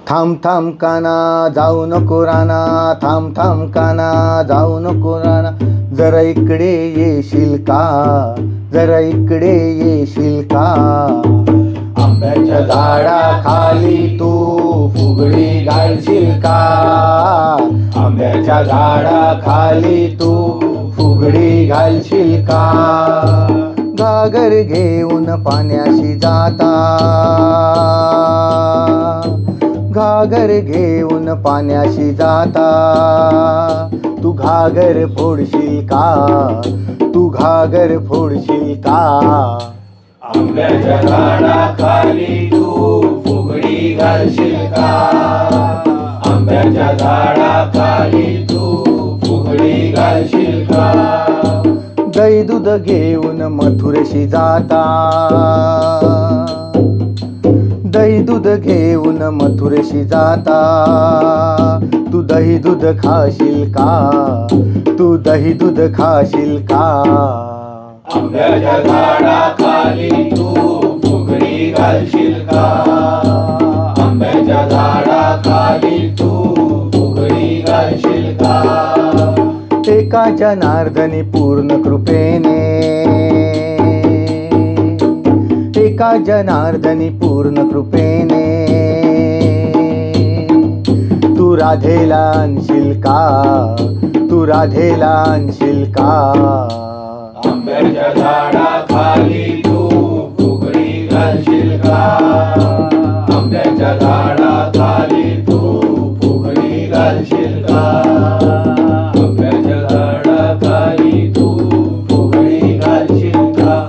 थांब थांब काना जाऊ नको राना, थांब थांब काना जाऊ नको राना, जरा इकडे येशील का, जरा इकडे येशील का. आंब्याच्या झाडाखाली तू फुगडी घालशील का, आंब्याच्या झाडाखाली तू फुगडी घालशील का. घागर घेऊन पाण्याशी जाता, घागर घेऊन पाण्याशी जाता, तू घागर फोडशील का, तू घागर फोडशील का. आंब्याच्या झाडाखाली तू फुगडी घालशील का, आंब्याच्या झाडाखाली तू फुगडी घालशील का. दही दूध घेऊन मथुरेशी जाता, दही दूध घेऊन मथुरेशी जाता, तू दही दूध खाशील का, तू दही दूध खाशील का. आंब्याच्या झाडाखाली तू फुगडी घालशील का, आंब्याच्या झाडाखाली तू फुगडी घालशील का. एका जनार्दनी पूर्ण कृपेने, एका जनार्दनी पूर्ण कृपेने, तू राधेला आणशील का, तू राधेला आणशील का. आंब्याच्या झाडाखाली